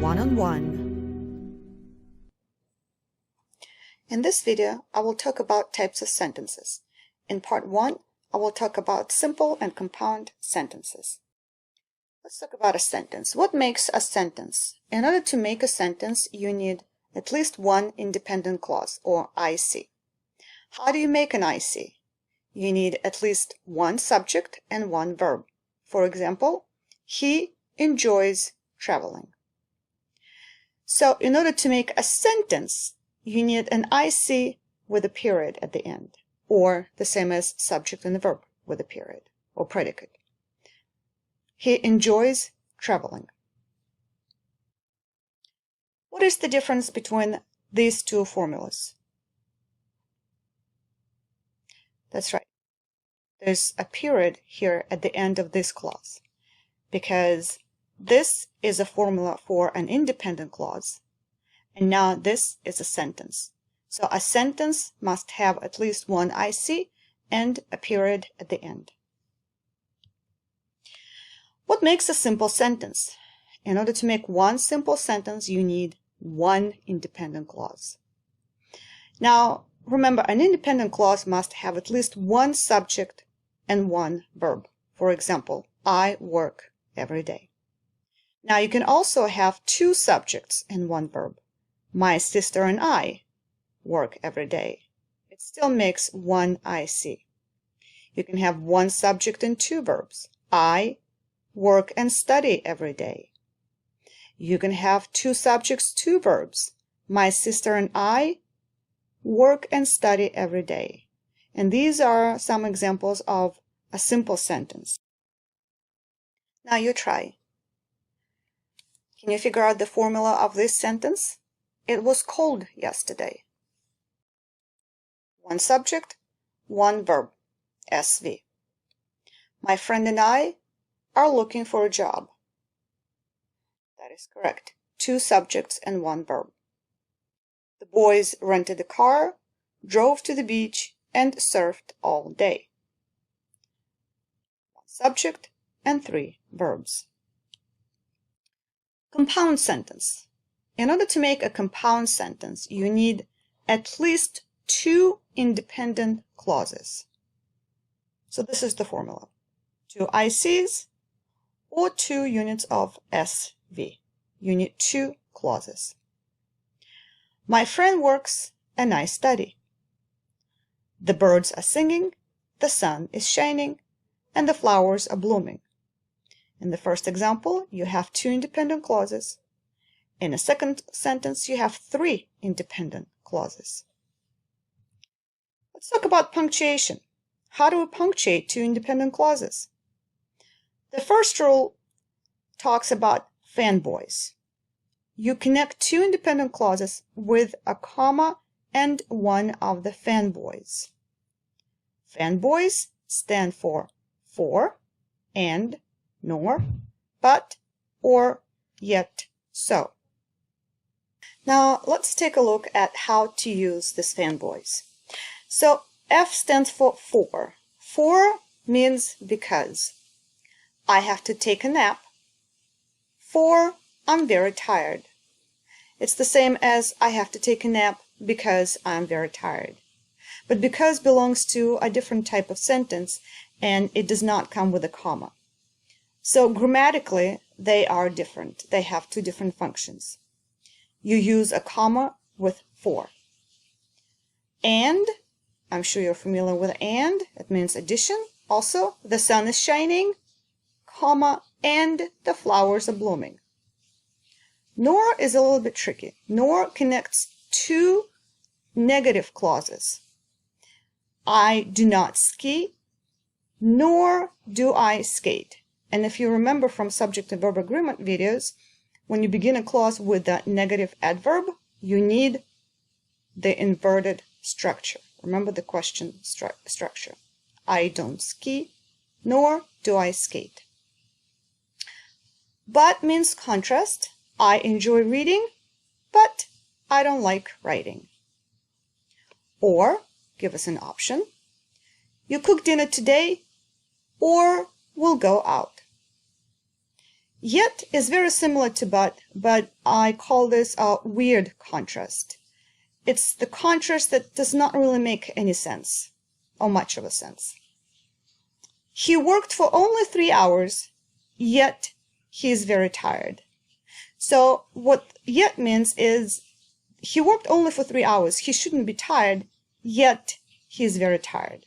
one-on-one. In this video, I will talk about types of sentences. In part 1, I will talk about simple and compound sentences. Let's talk about a sentence. What makes a sentence? In order to make a sentence, you need at least one independent clause, or IC. How do you make an IC? You need at least one subject and one verb. For example, he enjoys traveling. So in order to make a sentence, you need an IC with a period at the end, or the same as subject and verb with a period or predicate. He enjoys traveling. What is the difference between these two formulas? That's right. There's a period here at the end of this clause, because this is a formula for an independent clause, and now this is a sentence. So a sentence must have at least one IC and a period at the end. What makes a simple sentence? In order to make one simple sentence, you need one independent clause. Now, remember, an independent clause must have at least one subject and one verb. For example, I work every day. Now, you can also have two subjects and one verb. My sister and I work every day. It still makes one IC. You can have one subject and two verbs. I work and study every day. You can have two subjects, two verbs. My sister and I work and study every day. And these are some examples of a simple sentence. Now you try. Can you figure out the formula of this sentence? It was cold yesterday. One subject, one verb, SV. My friend and I are looking for a job. That is correct. Two subjects and one verb. The boys rented a car, drove to the beach, and surfed all day. One subject and three verbs. Compound sentence. In order to make a compound sentence, you need at least two independent clauses. So this is the formula. Two ICs or 2 units of SV. You need two clauses. My friend works and I study. The birds are singing, the sun is shining, and the flowers are blooming. In the first example, you have two independent clauses. In a second sentence, you have three independent clauses. Let's talk about punctuation. How do we punctuate two independent clauses? The first rule talks about fanboys. You connect two independent clauses with a comma and one of the fanboys. Fanboys stand for and, nor, but, or, yet, so. Now let's take a look at how to use this fanboys. So F stands for for. For means because. I have to take a nap. For I'm very tired. It's the same as I have to take a nap because I'm very tired. But because belongs to a different type of sentence and it does not come with a comma. So grammatically, they are different. They have two different functions. You use a comma with for. And, I'm sure you're familiar with and, it means addition. Also, the sun is shining, comma, and the flowers are blooming. Nor is a little bit tricky. Nor connects two negative clauses. I do not ski, nor do I skate. And if you remember from subject and verb agreement videos, when you begin a clause with a negative adverb, you need the inverted structure. Remember the question structure. I don't ski, nor do I skate. But means contrast. I enjoy reading, but I don't like writing. Or, give us an option. You cook dinner today, or we'll go out. Yet is very similar to but I call this a weird contrast. It's the contrast that does not really make any sense, or much of a sense. He worked for only 3 hours, yet he is very tired. So what yet means is he worked only for 3 hours. He shouldn't be tired, yet he is very tired.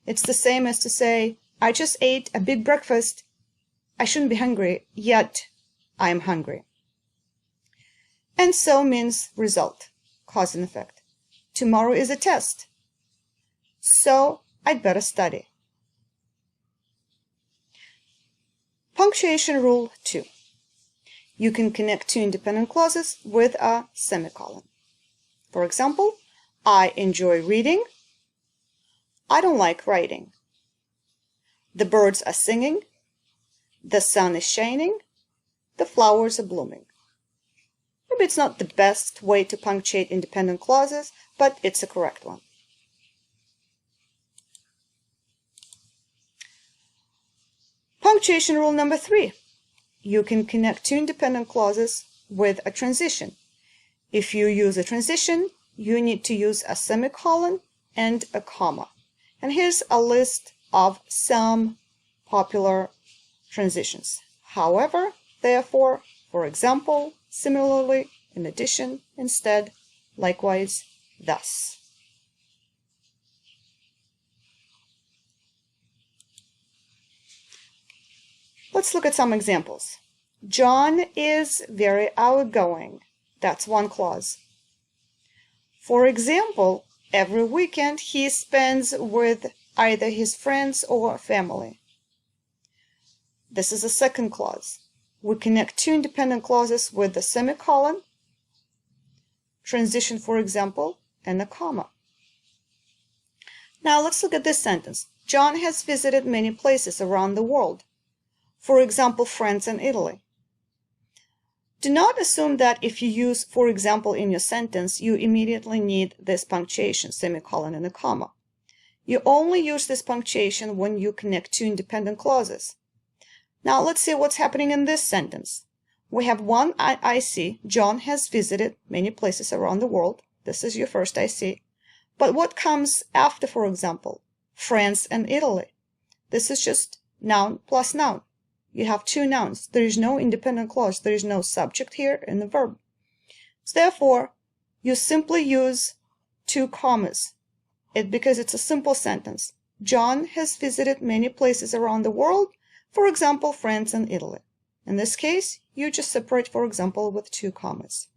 It's the same as to say, I just ate a big breakfast. I shouldn't be hungry, yet I am hungry. And so means result, cause and effect. Tomorrow is a test, so I'd better study. Punctuation rule 2. You can connect two independent clauses with a semicolon. For example, I enjoy reading. I don't like writing. The birds are singing. The sun is shining. The flowers are blooming. Maybe it's not the best way to punctuate independent clauses, but it's a correct one. Punctuation rule number 3. You can connect two independent clauses with a transition. If you use a transition, you need to use a semicolon and a comma. And here's a list of some popular transitions. However, therefore, for example, similarly, in addition, instead, likewise, thus. Let's look at some examples. John is very outgoing. That's one clause. For example, every weekend he spends with either his friends or family. This is a second clause. We connect two independent clauses with the semicolon, transition, for example, and a comma. Now let's look at this sentence. John has visited many places around the world. For example, France and Italy. Do not assume that if you use for example in your sentence, you immediately need this punctuation, semicolon and a comma. You only use this punctuation when you connect two independent clauses. Now let's see what's happening in this sentence. We have one IC. John has visited many places around the world. This is your first IC. But what comes after, for example? France and Italy. This is just noun plus noun. You have two nouns. There is no independent clause. There is no subject here in the verb. So therefore, you simply use two commas because it's a simple sentence. John has visited many places around the world, for example, France and Italy. In this case, you just separate, for example, with two commas.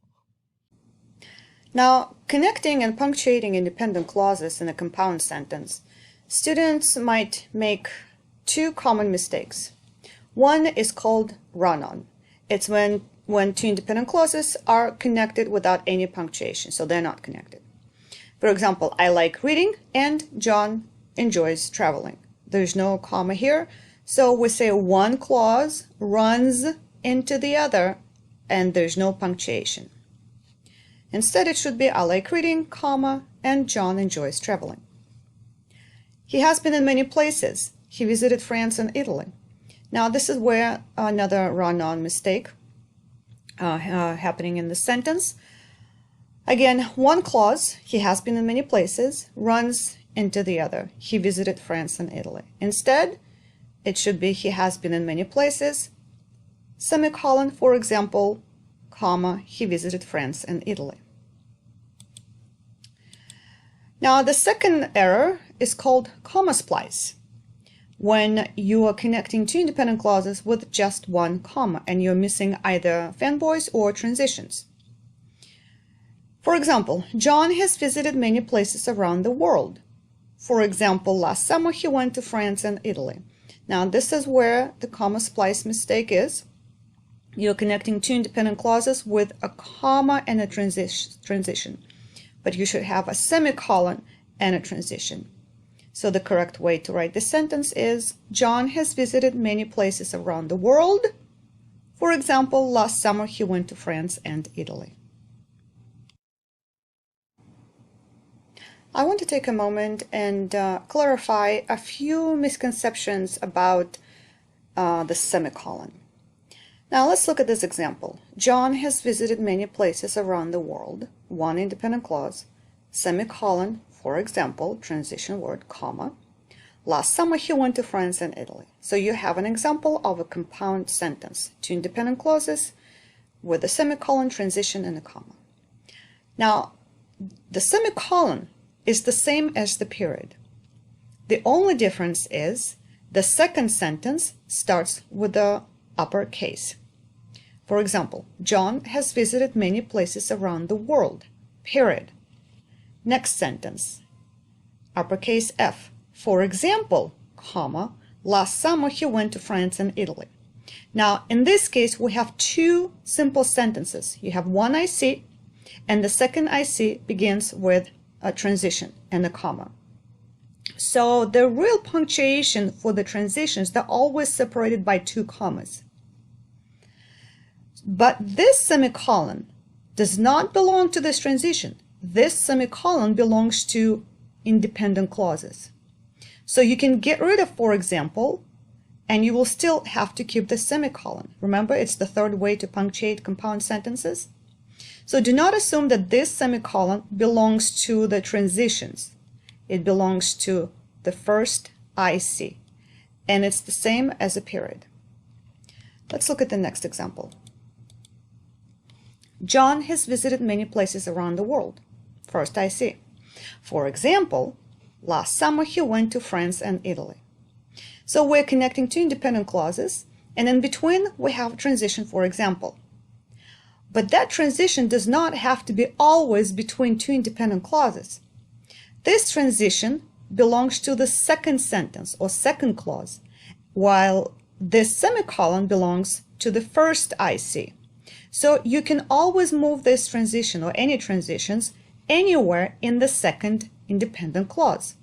Now, connecting and punctuating independent clauses in a compound sentence, students might make two common mistakes. One is called run-on. It's when two independent clauses are connected without any punctuation, so they're not connected. For example, I like reading and John enjoys traveling. There's no comma here, so we say one clause runs into the other and there's no punctuation. Instead, it should be I like reading, comma, and John enjoys traveling. He has been in many places. He visited France and Italy. Now, this is where another run-on mistake happening in the sentence. Again, one clause, he has been in many places, runs into the other. He visited France and Italy. Instead, it should be he has been in many places, semicolon, for example, comma, he visited France and Italy. Now, the second error is called comma splice, when you are connecting two independent clauses with just one comma and you're missing either fanboys or transitions. For example, John has visited many places around the world. For example, last summer he went to France and Italy. Now, this is where the comma splice mistake is. You're connecting two independent clauses with a comma and a transition, but you should have a semicolon and a transition. So the correct way to write this sentence is, John has visited many places around the world. For example, last summer he went to France and Italy. I want to take a moment and clarify a few misconceptions about the semicolon. Now let's look at this example. John has visited many places around the world. One independent clause, semicolon, for example, transition word, comma. Last summer he went to France and Italy. So you have an example of a compound sentence, two independent clauses with a semicolon, transition, and a comma. Now, the semicolon is the same as the period. The only difference is the second sentence starts with the uppercase. For example, John has visited many places around the world, period. Next sentence, uppercase F. For example, comma, last summer he went to France and Italy. Now, in this case, we have two simple sentences. You have one IC, and the second IC begins with a transition and a comma. So the real punctuation for the transitions, they're always separated by two commas. But this semicolon does not belong to this transition. This semicolon belongs to independent clauses. So you can get rid of, for example, and you will still have to keep the semicolon. Remember, it's the third way to punctuate compound sentences. So do not assume that this semicolon belongs to the transitions. It belongs to the first IC, and it's the same as a period. Let's look at the next example. John has visited many places around the world. First IC. For example, last summer he went to France and Italy. So we're connecting two independent clauses, and in between we have a transition, for example. But that transition does not have to be always between two independent clauses. This transition belongs to the second sentence or second clause, while this semicolon belongs to the first IC. So you can always move this transition or any transitions anywhere in the second independent clause.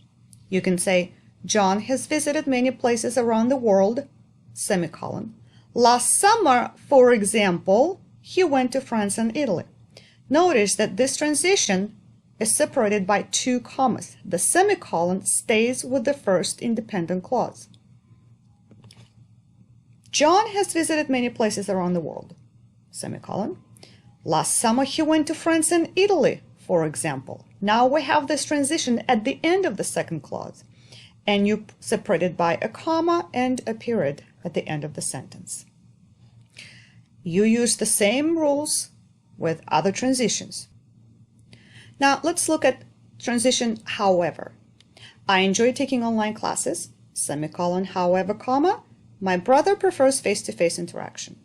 You can say, John has visited many places around the world, semicolon. Last summer, for example, he went to France and Italy. Notice that this transition is separated by two commas. The semicolon stays with the first independent clause. John has visited many places around the world, semicolon. Last summer he went to France and Italy, for example. Now we have this transition at the end of the second clause, and you separate it by a comma and a period at the end of the sentence. You use the same rules with other transitions. Now let's look at transition however. I enjoy taking online classes, semicolon, however, comma. My brother prefers face-to-face interaction.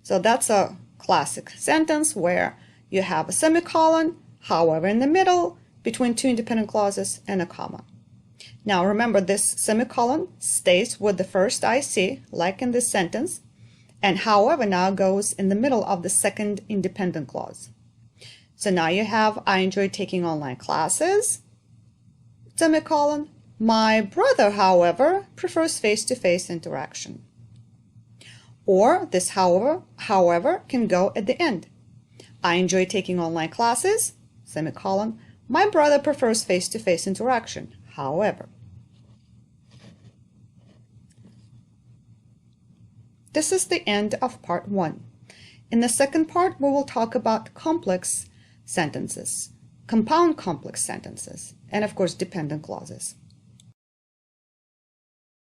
So that's a classic sentence where you have a semicolon, however in the middle, between two independent clauses, and a comma. Now remember, this semicolon stays with the first IC, like in this sentence, and however now goes in the middle of the second independent clause. So now you have, I enjoy taking online classes, semicolon. My brother, however, prefers face-to-face interaction. Or this however can go at the end. I enjoy taking online classes, semicolon. My brother prefers face-to-face interaction, however. This is the end of part 1. In the second part, we will talk about complex sentences, compound complex sentences, and of course dependent clauses.